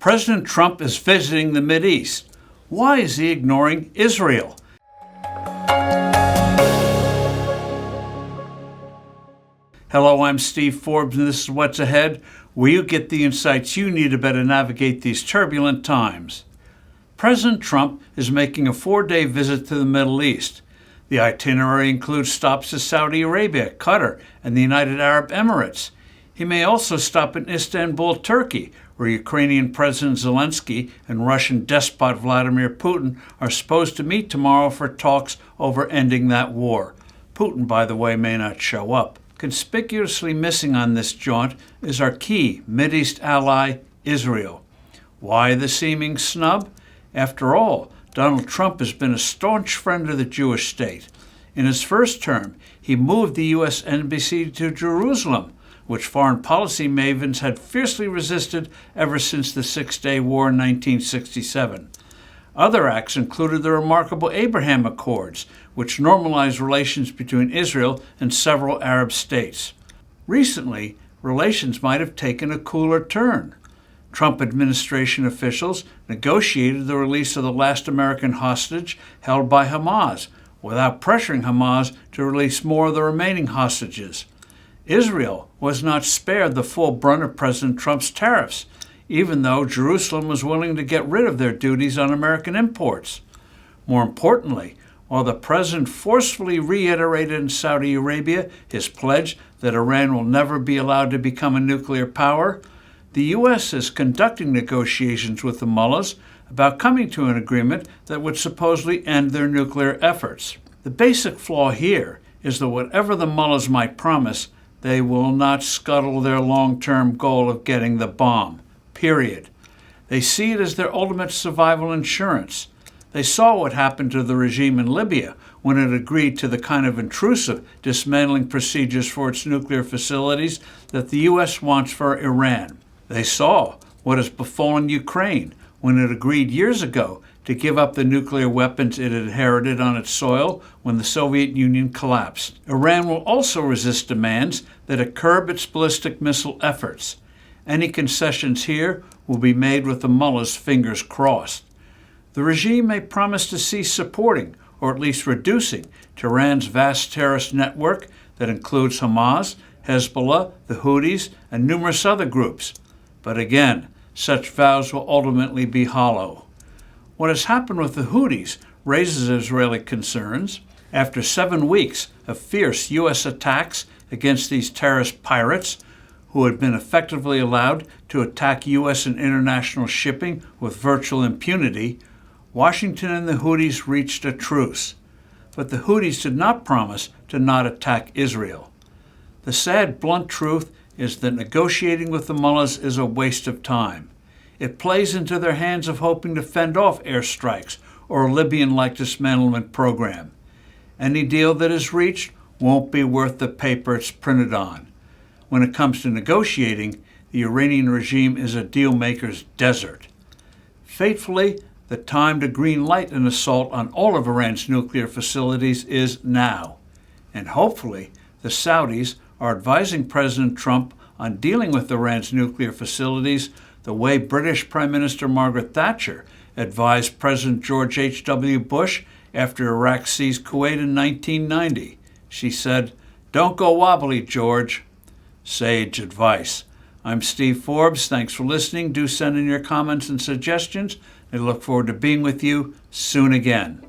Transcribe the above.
President Trump is visiting the Mideast. Why is he ignoring Israel? Hello, I'm Steve Forbes, and this is What's Ahead, where you get the insights you need to better navigate these turbulent times. President Trump is making a 4-day visit to the Middle East. The itinerary includes stops to Saudi Arabia, Qatar, and the United Arab Emirates. He may also stop in Istanbul, Turkey, where Ukrainian President Zelensky and Russian despot Vladimir Putin are supposed to meet tomorrow for talks over ending that war. Putin, by the way, may not show up. Conspicuously missing on this jaunt is our key Mideast ally, Israel. Why the seeming snub? After all, Donald Trump has been a staunch friend of the Jewish state. In his first term, he moved the U.S. embassy to Jerusalem, which foreign policy mavens had fiercely resisted ever since the Six-Day War in 1967. Other acts included the remarkable Abraham Accords, which normalized relations between Israel and several Arab states. Recently, relations might have taken a cooler turn. Trump administration officials negotiated the release of the last American hostage held by Hamas, without pressuring Hamas to release more of the remaining hostages. Israel was not spared the full brunt of President Trump's tariffs, even though Jerusalem was willing to get rid of their duties on American imports. More importantly, while the president forcefully reiterated in Saudi Arabia his pledge that Iran will never be allowed to become a nuclear power, the U.S. is conducting negotiations with the mullahs about coming to an agreement that would supposedly end their nuclear efforts. The basic flaw here is that whatever the mullahs might promise, they will not scuttle their long-term goal of getting the bomb. Period. They see it as their ultimate survival insurance. They saw what happened to the regime in Libya when it agreed to the kind of intrusive dismantling procedures for its nuclear facilities that the U.S. wants for Iran. They saw what has befallen Ukraine when it agreed years ago to give up the nuclear weapons it inherited on its soil when the Soviet Union collapsed. Iran will also resist demands that it curb its ballistic missile efforts. Any concessions here will be made with the mullahs' fingers crossed. The regime may promise to cease supporting, or at least reducing, Tehran's vast terrorist network that includes Hamas, Hezbollah, the Houthis, and numerous other groups. But again, such vows will ultimately be hollow. What has happened with the Houthis raises Israeli concerns. After 7 weeks of fierce U.S. attacks against these terrorist pirates, who had been effectively allowed to attack U.S. and international shipping with virtual impunity, Washington and the Houthis reached a truce. But the Houthis did not promise to not attack Israel. The sad, blunt truth is that negotiating with the mullahs is a waste of time. It plays into their hands of hoping to fend off airstrikes or a Libyan-like dismantlement program. Any deal that is reached won't be worth the paper it's printed on. When it comes to negotiating, the Iranian regime is a deal-maker's desert. Fatefully, the time to green light an assault on all of Iran's nuclear facilities is now. And hopefully, the Saudis are advising President Trump on dealing with Iran's nuclear facilities the way British Prime Minister Margaret Thatcher advised President George H.W. Bush after Iraq seized Kuwait in 1990. She said, "Don't go wobbly, George." Sage advice. I'm Steve Forbes. Thanks for listening. Do send in your comments and suggestions. I look forward to being with you soon again.